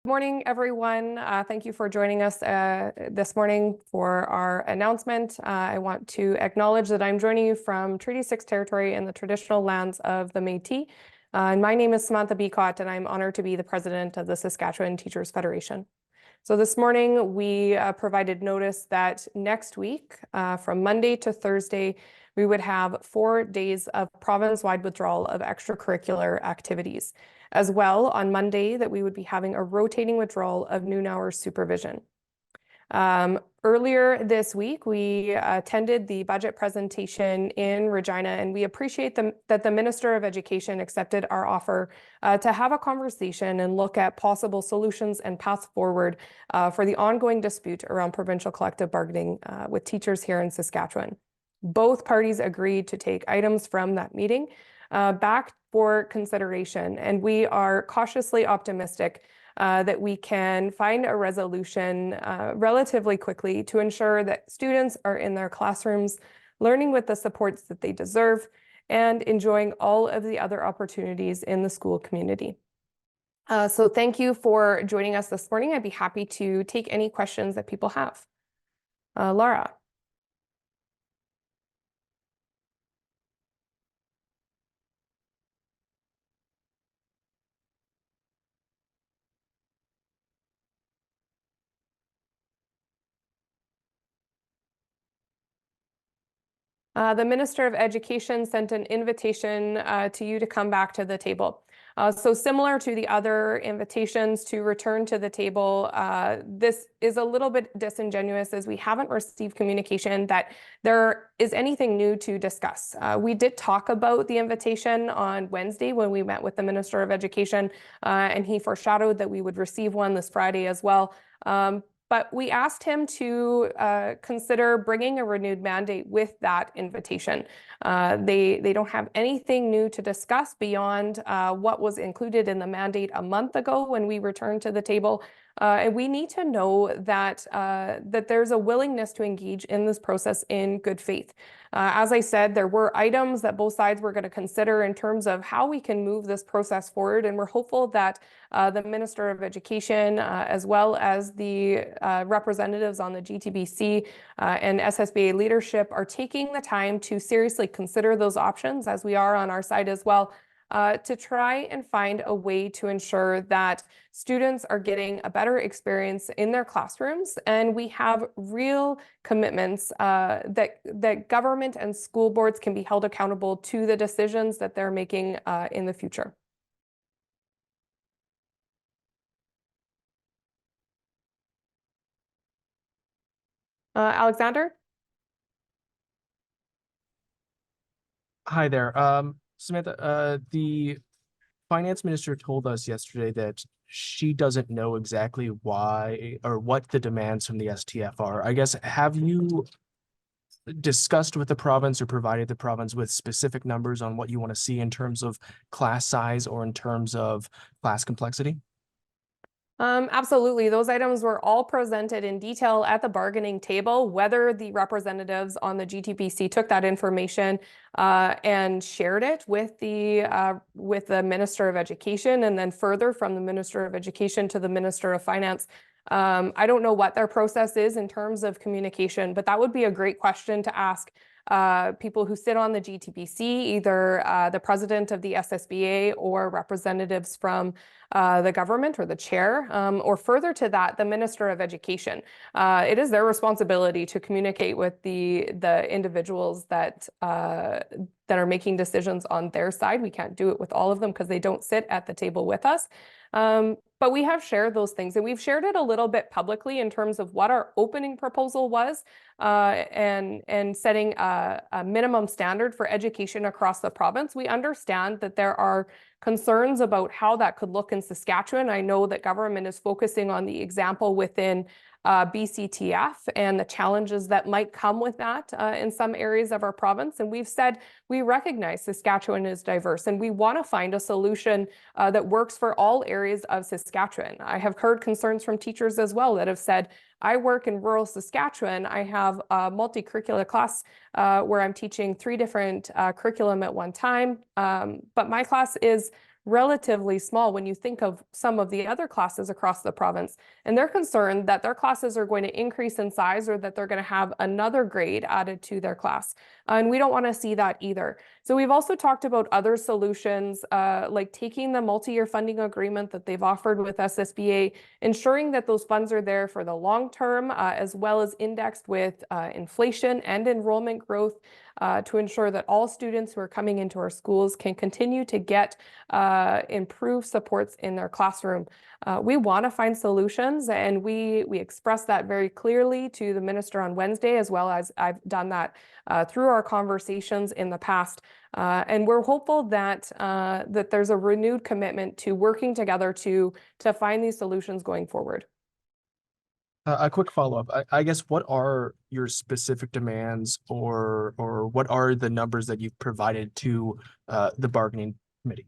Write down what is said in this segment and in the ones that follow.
Good morning, everyone. Thank you for joining us this morning for our announcement. I want to acknowledge that I'm joining you from Treaty 6 territory in the traditional lands of the Métis. And my name is Samantha Becotte, and I'm honored to be the president of the Saskatchewan Teachers Federation. So this morning, we provided notice that next week, from Monday to Thursday, we would have 4 days of province-wide withdrawal of extracurricular activities. As well, on Monday, that we would be having a rotating withdrawal of noon hours supervision. Earlier this week, we attended the budget presentation in Regina, and we appreciate that the Minister of Education accepted our offer to have a conversation and look at possible solutions and paths forward for the ongoing dispute around provincial collective bargaining with teachers here in Saskatchewan. Both parties agreed to take items from that meeting back for consideration, and we are cautiously optimistic that we can find a resolution relatively quickly to ensure that students are in their classrooms, learning with the supports that they deserve, and enjoying all of the other opportunities in the school community. So thank you for joining us this morning. I'd be happy to take any questions that people have. Laura. The Minister of Education sent an invitation to you to come back to the table. So similar to the other invitations to return to the table, this is a little bit disingenuous as we haven't received communication that there is anything new to discuss. We did talk about the invitation on Wednesday when we met with the Minister of Education, and he foreshadowed that we would receive one this Friday as well. But we asked him to consider bringing a renewed mandate with that invitation. They don't have anything new to discuss beyond what was included in the mandate a month ago when we returned to the table. And we need to know that, that there's a willingness to engage in this process in good faith. As I said, there were items that both sides were going to consider in terms of how we can move this process forward. And we're hopeful that the Minister of Education, as well as the representatives on the GTBC and SSBA leadership are taking the time to seriously consider those options, as we are on our side as well, to try and find a way to ensure that students are getting a better experience in their classrooms, and we have real commitments that government and school boards can be held accountable to the decisions that they're making in the future. Alexander? Hi there. Samantha, the finance minister told us yesterday that she doesn't know exactly why or what the demands from the STF are. I guess, have you discussed with the province or provided the province with specific numbers on what you want to see in terms of class size or in terms of class complexity? Absolutely. Those items were all presented in detail at the bargaining table. Whether the representatives on the GTBC took that information and shared it with the Minister of Education, and then further from the Minister of Education to the Minister of Finance. I don't know what their process is in terms of communication, but that would be a great question to ask people who sit on the GTBC, either the president of the SSBA or representatives from the government or the chair, or further to that, the Minister of Education. It is their responsibility to communicate with the individuals that are making decisions on their side. We can't do it with all of them because they don't sit at the table with us. But we have shared those things, and we've shared it a little bit publicly in terms of what our opening proposal was, and setting a minimum standard for education across the province. We understand that there are concerns about how that could look in Saskatchewan. I know that government is focusing on the example within BCTF and the challenges that might come with that in some areas of our province. And we've said we recognize Saskatchewan is diverse, and we want to find a solution that works for all areas of Saskatchewan. I have heard concerns from teachers as well that have said, I work in rural Saskatchewan. I have a multi-curricular class where I'm teaching 3 different curriculum at one time, but my class is relatively small when you think of some of the other classes across the province. And they're concerned that their classes are going to increase in size or that they're going to have another grade added to their class. And we don't want to see that either. So we've also talked about other solutions, like taking the multi-year funding agreement that they've offered with SSBA, ensuring that those funds are there for the long term, as well as indexed with inflation and enrollment growth, to ensure that all students who are coming into our schools can continue to get improved supports in their classroom. We want to find solutions, and we expressed that very clearly to the minister on Wednesday, as well as I've done that through our conversations in the past. And we're hopeful that that there's a renewed commitment to working together to find these solutions going forward. A quick follow-up. I guess what are your specific demands or what are the numbers that you've provided to the bargaining committee?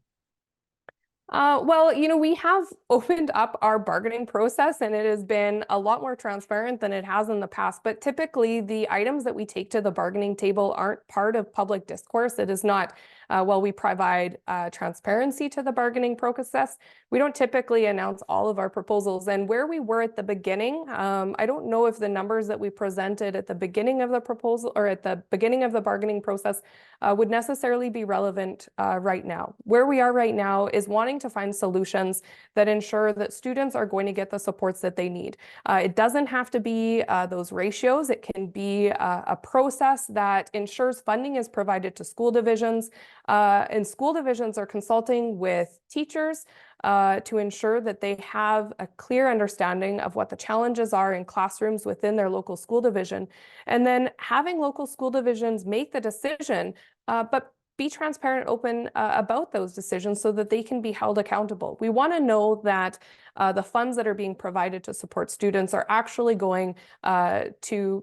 Well, we have opened up our bargaining process, and it has been a lot more transparent than it has in the past. But typically, the items that we take to the bargaining table aren't part of public discourse. It is not, while we provide transparency to the bargaining process, we don't typically announce all of our proposals. And where we were at the beginning, I don't know if the numbers that we presented at the beginning of the proposal or at the beginning of the bargaining process would necessarily be relevant right now. Where we are right now is wanting to find solutions that ensure that students are going to get the supports that they need. It doesn't have to be those ratios. It can be a process that ensures funding is provided to school divisions, and school divisions are consulting with teachers to ensure that they have a clear understanding of what the challenges are in classrooms within their local school division. And then having local school divisions make the decision, but be transparent, open about those decisions so that they can be held accountable. We want to know that the funds that are being provided to support students are actually going to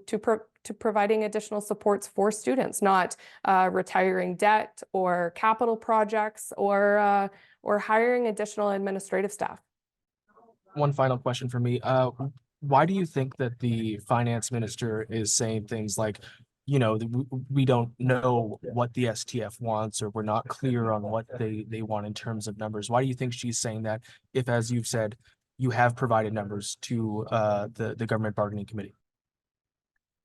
providing additional supports for students, not retiring debt or capital projects or hiring additional administrative staff. One final question for me. Why do you think that the finance minister is saying things like, we don't know what the STF wants, or we're not clear on what they want in terms of numbers? Why do you think she's saying that if, as you've said, you have provided numbers to the government bargaining committee?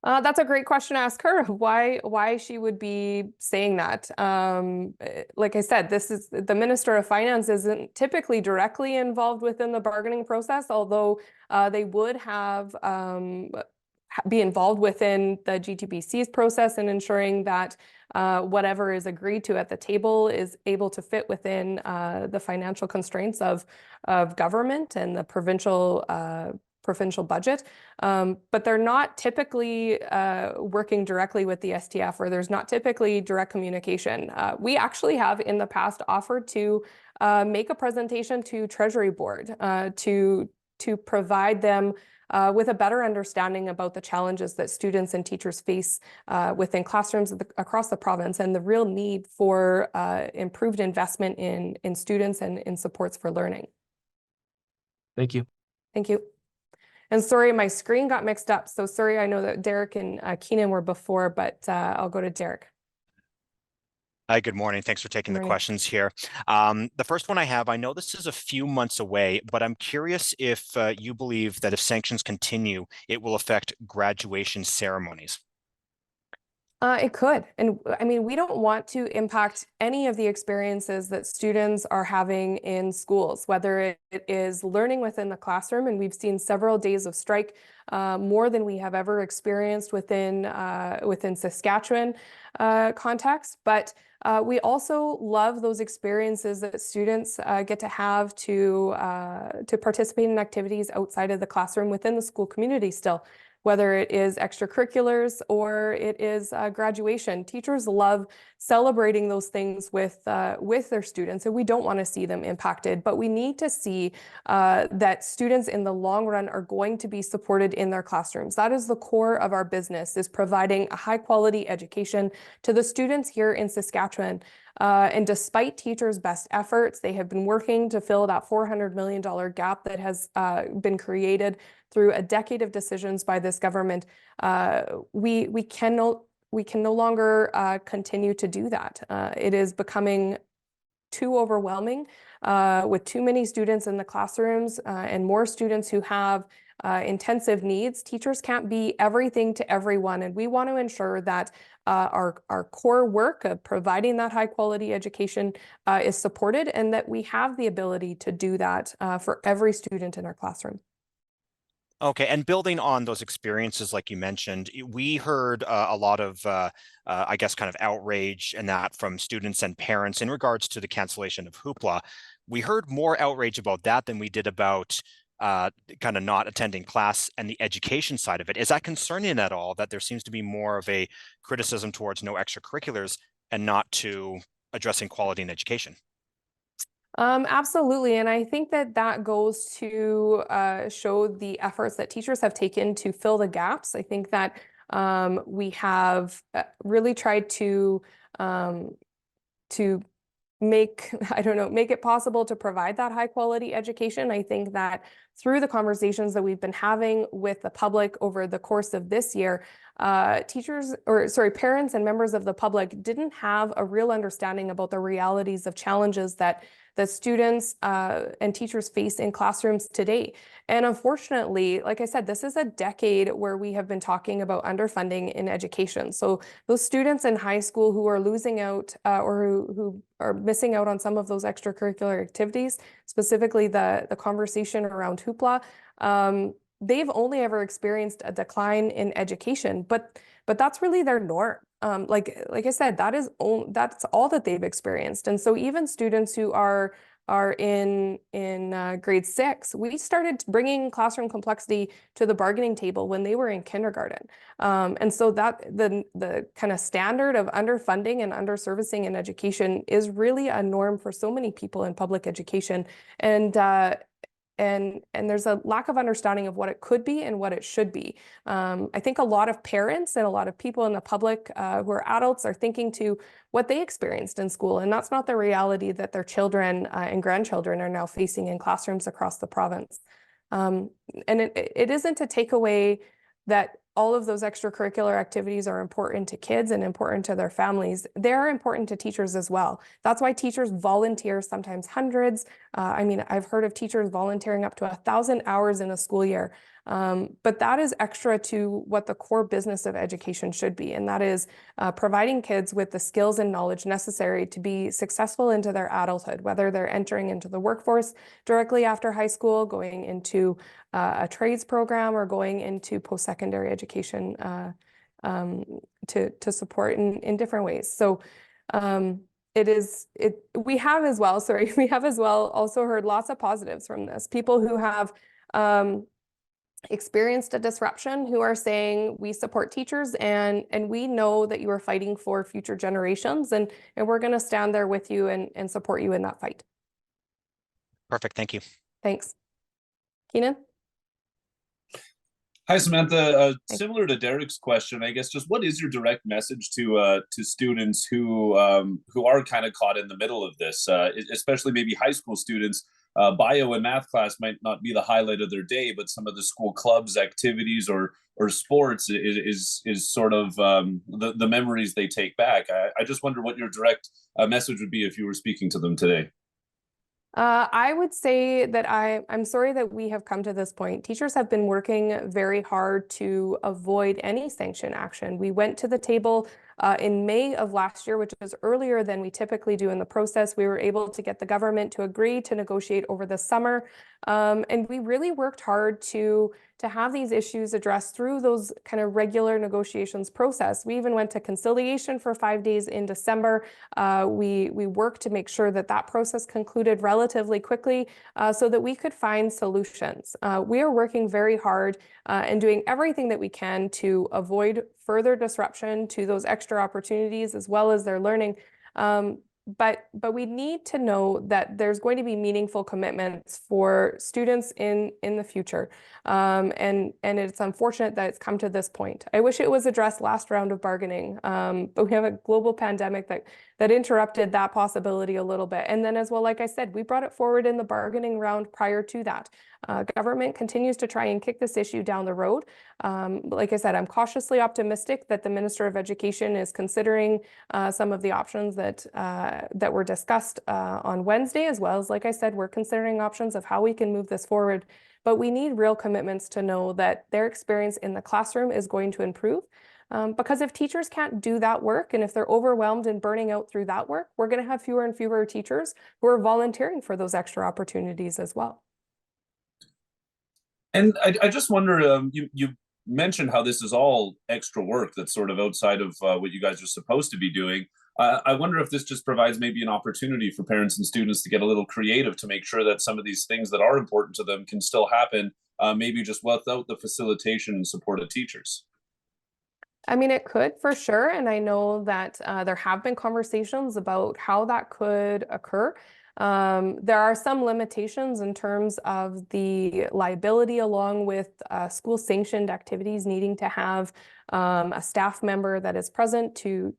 That's a great question to ask her, why she would be saying that. Like I said, this is the Minister of Finance isn't typically directly involved within the bargaining process, although they would have be involved within the GTBC's process and ensuring that whatever is agreed to at the table is able to fit within the financial constraints of government and the provincial budget, but they're not typically working directly with the STF, or there's not typically direct communication. We actually have in the past offered to make a presentation to Treasury Board to provide them with a better understanding about the challenges that students and teachers face within classrooms across the province, and the real need for improved investment in students and in supports for learning. Thank you. Thank you. And sorry, my screen got mixed up. So sorry, I know that Derek and Keenan were before, but I'll go to Derek. Hi, good morning. Thanks for taking the questions here. The first one I have, I know this is a few months away, but I'm curious if you believe that if sanctions continue, it will affect graduation ceremonies. It could. And I mean, we don't want to impact any of the experiences that students are having in schools, whether it is learning within the classroom, and we've seen several days of strike, more than we have ever experienced within Saskatchewan context. But we also love those experiences that students get to have to participate in activities outside of the classroom within the school community still. Whether it is extracurriculars or it is graduation. Teachers love celebrating those things with their students, and we don't want to see them impacted, but we need to see that students in the long run are going to be supported in their classrooms. That is the core of our business, is providing a high quality education to the students here in Saskatchewan. And despite teachers' best efforts, they have been working to fill that $400 million gap that has been created through a decade of decisions by this government. We can no longer continue to do that. It is becoming too overwhelming with too many students in the classrooms and more students who have intensive needs. Teachers can't be everything to everyone, and we want to ensure that our core work of providing that high quality education is supported, and that we have the ability to do that for every student in our classroom. Okay, and building on those experiences, like you mentioned, we heard a lot of, I guess, kind of outrage and that from students and parents in regards to the cancellation of Hoopla. We heard more outrage about that than we did about kind of not attending class and the education side of it. Is that concerning at all, that there seems to be more of a criticism towards no extracurriculars and not to addressing quality in education? Absolutely. And I think that that goes to show the efforts that teachers have taken to fill the gaps. I think that we have really tried to make, I don't know, make it possible to provide that high quality education. I think that through the conversations that we've been having with the public over the course of this year, parents and members of the public didn't have a real understanding about the realities of challenges that students and teachers face in classrooms today. And unfortunately, like I said, this is a decade where we have been talking about underfunding in education. So those students in high school who are losing out or who are missing out on some of those extracurricular activities, specifically the conversation around Hoopla, they've only ever experienced a decline in education, but that's really their norm. Like I said, that's all that they've experienced. And so even students who are in grade 6, we started bringing classroom complexity to the bargaining table when they were in kindergarten. And so that the kind of standard of underfunding and underservicing in education is really a norm for so many people in public education. And there's a lack of understanding of what it could be and what it should be. I think a lot of parents and a lot of people in the public who are adults are thinking to what they experienced in school, and that's not the reality that their children and grandchildren are now facing in classrooms across the province. And it isn't to take away that all of those extracurricular activities are important to kids and important to their families. They're important to teachers as well. That's why teachers volunteer, sometimes hundreds. I mean, I've heard of teachers volunteering up to 1,000 hours in a school year. But that is extra to what the core business of education should be, and that is providing kids with the skills and knowledge necessary to be successful into their adulthood, whether they're entering into the workforce directly after high school, going into a trades program, or going into post-secondary education to support in different ways. So we have as well also heard lots of positives from this. People who have experienced a disruption who are saying, we support teachers and we know that you are fighting for future generations, and we're going to stand there with you and support you in that fight. Perfect. Thank you. Thanks. Keenan? Hi, Samantha. Similar to Derek's question, I guess, just what is your direct message to students who are kind of caught in the middle of this, especially maybe high school students? Bio and math class might not be the highlight of their day, but some of the school clubs, activities, or sports is sort of the memories they take back. I just wonder what your direct message would be if you were speaking to them today. I would say that I'm sorry that we have come to this point. Teachers have been working very hard to avoid any sanction action. We went to the table in May of last year, which is earlier than we typically do in the process. We were able to get the government to agree to negotiate over the summer. And we really worked hard to have these issues addressed through those kind of regular negotiations process. We even went to conciliation for 5 days in December. We worked to make sure that process concluded relatively quickly so that we could find solutions. We are working very hard and doing everything that we can to avoid further disruption to those extra opportunities as well as their learning. But we need to know that there's going to be meaningful commitments for students in the future. And it's unfortunate that it's come to this point. I wish it was addressed last round of bargaining, but we have a global pandemic that interrupted that possibility a little bit. And then as well, like I said, we brought it forward in the bargaining round prior to that. Government continues to try and kick this issue down the road. Like I said, I'm cautiously optimistic that the Minister of Education is considering some of the options that that were discussed on Wednesday, as well as, like I said, we're considering options of how we can move this forward. But we need real commitments to know that their experience in the classroom is going to improve. Because if teachers can't do that work, and if they're overwhelmed and burning out through that work, we're going to have fewer and fewer teachers who are volunteering for those extra opportunities as well. And I just wonder, you mentioned how this is all extra work that's sort of outside of what you guys are supposed to be doing. I wonder if this just provides maybe an opportunity for parents and students to get a little creative to make sure that some of these things that are important to them can still happen, maybe just without the facilitation and support of teachers. I mean, it could for sure. And I know that there have been conversations about how that could occur. There are some limitations in terms of the liability, along with school sanctioned activities needing to have a staff member that is present to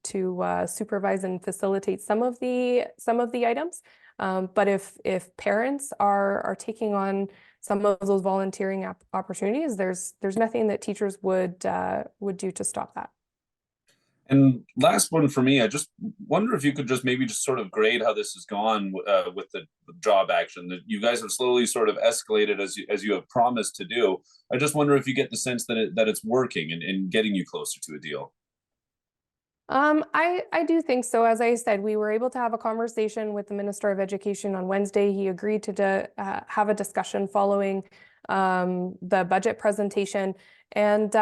supervise and facilitate some of the items. But if parents are taking on some of those volunteering opportunities, there's nothing that teachers would do to stop that. And last one for me, I just wonder if you could just maybe just sort of grade how this has gone with the job action that you guys have slowly sort of escalated as you have promised to do. I just wonder if you get the sense that it's working and getting you closer to a deal. I do think so. As I said, we were able to have a conversation with the Minister of Education on Wednesday. He agreed to have a discussion following the budget presentation, and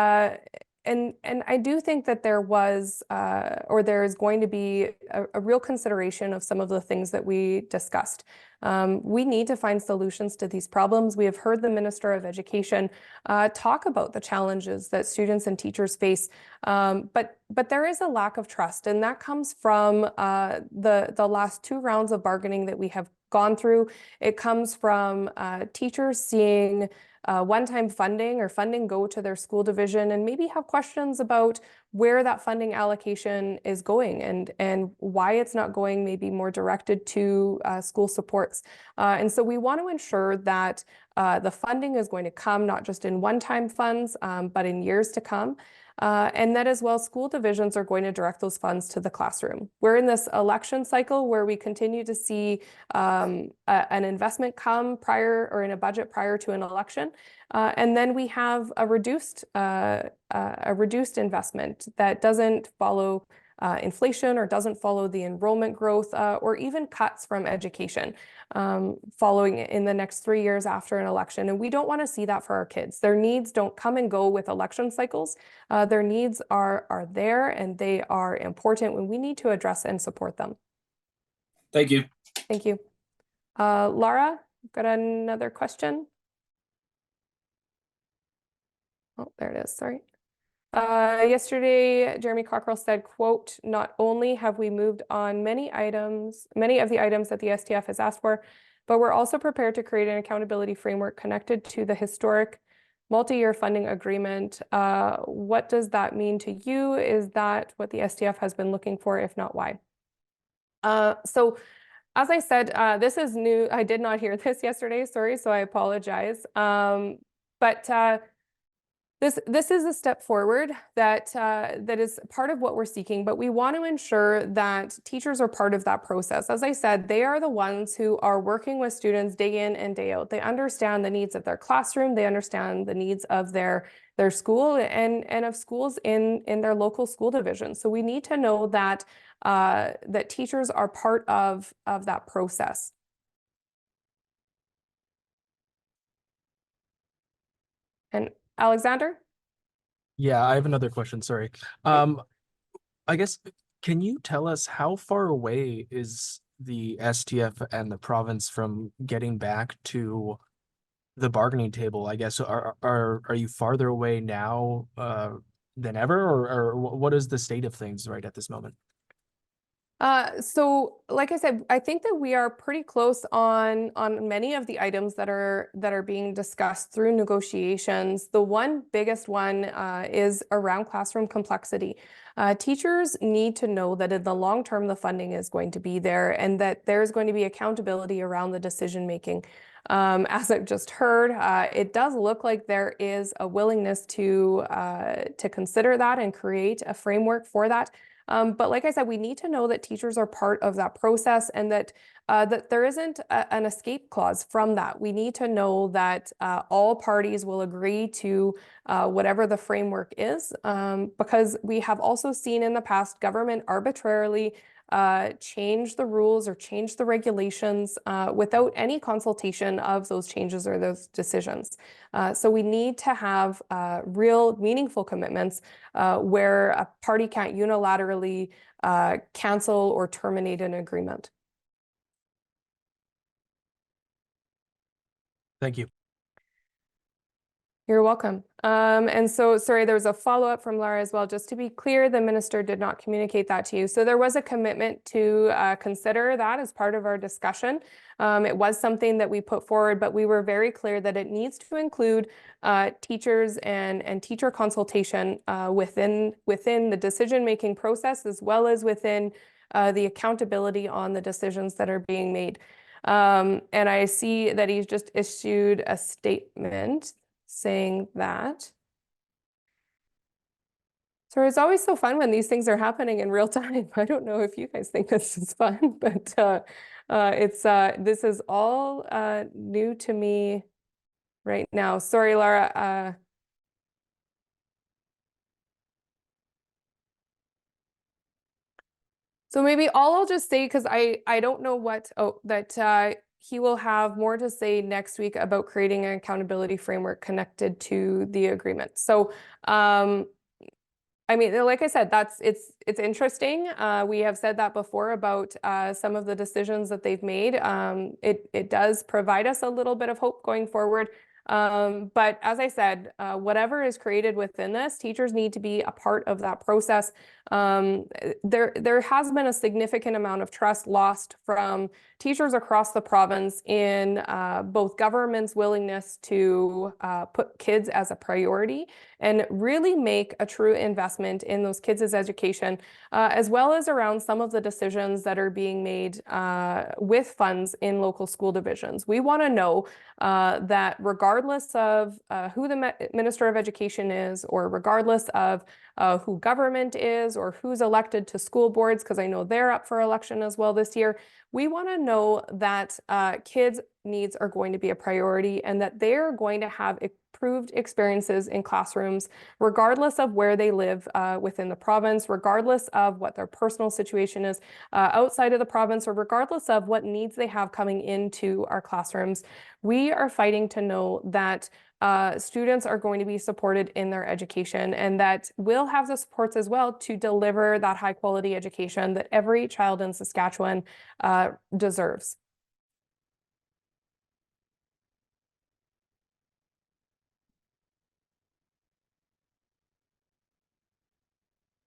I do think that there was or there is going to be a real consideration of some of the things that we discussed. We need to find solutions to these problems. We have heard the Minister of Education talk about the challenges that students and teachers face, but there is a lack of trust, and that comes from the last 2 rounds of bargaining that we have gone through. It comes from teachers seeing one-time funding or funding go to their school division and maybe have questions about where that funding allocation is going and why it's not going maybe more directed to school supports. And so we want to ensure that the funding is going to come not just in one-time funds, but in years to come. And that as well, school divisions are going to direct those funds to the classroom. We're in this election cycle where we continue to see an investment come prior or in a budget prior to an election. And then we have a reduced investment that doesn't follow inflation or doesn't follow the enrollment growth or even cuts from education following in the next 3 years after an election. And we don't want to see that for our kids. Their needs don't come and go with election cycles. Their needs are there, and they are important when we need to address and support them. Thank you. Thank you. Laura, got another question? Oh, there it is. Sorry. Yesterday, Jeremy Cockrell said, quote, "Not only have we moved on many of the items that the STF has asked for, but we're also prepared to create an accountability framework connected to the historic multi-year funding agreement." What does that mean to you? Is that what the STF has been looking for? If not, why? So as I said, this is new. I did not hear this yesterday, sorry, so I apologize. But this is a step forward that is part of what we're seeking, but we want to ensure that teachers are part of that process. As I said, they are the ones who are working with students day in and day out. They understand the needs of their classroom. They understand the needs of their school and of schools in their local school division. So we need to know that that teachers are part of that process. And Alexander? Yeah, I have another question. Sorry. I guess, can you tell us how far away is the STF and the province from getting back to the bargaining table? I guess, are you farther away now than ever, or what is the state of things right at this moment? So like I said, I think that we are pretty close on many of the items that are being discussed through negotiations. The biggest one is around classroom complexity. Teachers need to know that in the long term, the funding is going to be there and that there's going to be accountability around the decision making. As I've just heard, it does look like there is a willingness to consider that and create a framework for that. But like I said, we need to know that teachers are part of that process and that there isn't an escape clause from that. We need to know that all parties will agree to whatever the framework is, because we have also seen in the past government arbitrarily change the rules or change the regulations without any consultation of those changes or those decisions. So we need to have real meaningful commitments where a party can't unilaterally cancel or terminate an agreement. Thank you. You're welcome. And so, sorry, there was a follow-up from Laura as well. Just to be clear, the minister did not communicate that to you. So there was a commitment to consider that as part of our discussion. It was something that we put forward, but we were very clear that it needs to include teachers and teacher consultation within the decision-making process, as well as within the accountability on the decisions that are being made. And I see that he's just issued a statement saying that. So it's always so fun when these things are happening in real time. I don't know if you guys think this is fun, but this is all new to me right now. Sorry, Laura. So maybe all I'll just say, because I don't know what, that he will have more to say next week about creating an accountability framework connected to the agreement. So I mean, like I said, it's interesting. We have said that before about some of the decisions that they've made. It does provide us a little bit of hope going forward. But as I said, whatever is created within this, teachers need to be a part of that process. There has been a significant amount of trust lost from teachers across the province in both government's willingness to put kids as a priority and really make a true investment in those kids' education, as well as around some of the decisions that are being made with funds in local school divisions. We want to know that regardless of who the Minister of Education is, or regardless of who government is, or who's elected to school boards, because I know they're up for election as well this year, we want to know that kids' needs are going to be a priority and that they're going to have improved experiences in classrooms, regardless of where they live within the province, regardless of what their personal situation is outside of the province, or regardless of what needs they have coming into our classrooms. We are fighting to know that students are going to be supported in their education and that we'll have the supports as well to deliver that high quality education that every child in Saskatchewan deserves.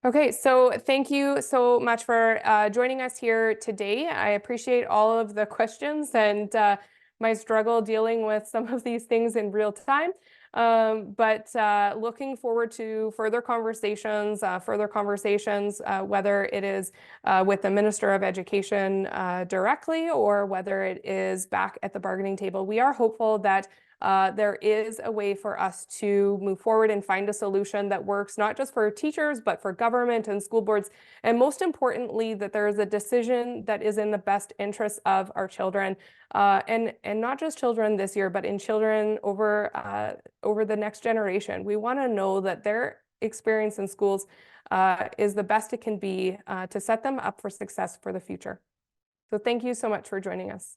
Okay, so thank you so much for joining us here today. I appreciate all of the questions and my struggle dealing with some of these things in real time. But looking forward to further conversations, whether it is with the Minister of Education directly or whether it is back at the bargaining table. We are hopeful that there is a way for us to move forward and find a solution that works not just for teachers, but for government and school boards. And most importantly, that there is a decision that is in the best interest of our children, and not just children this year, but in children over the next generation. We want to know that their experience in schools is the best it can be to set them up for success for the future. So thank you so much for joining us.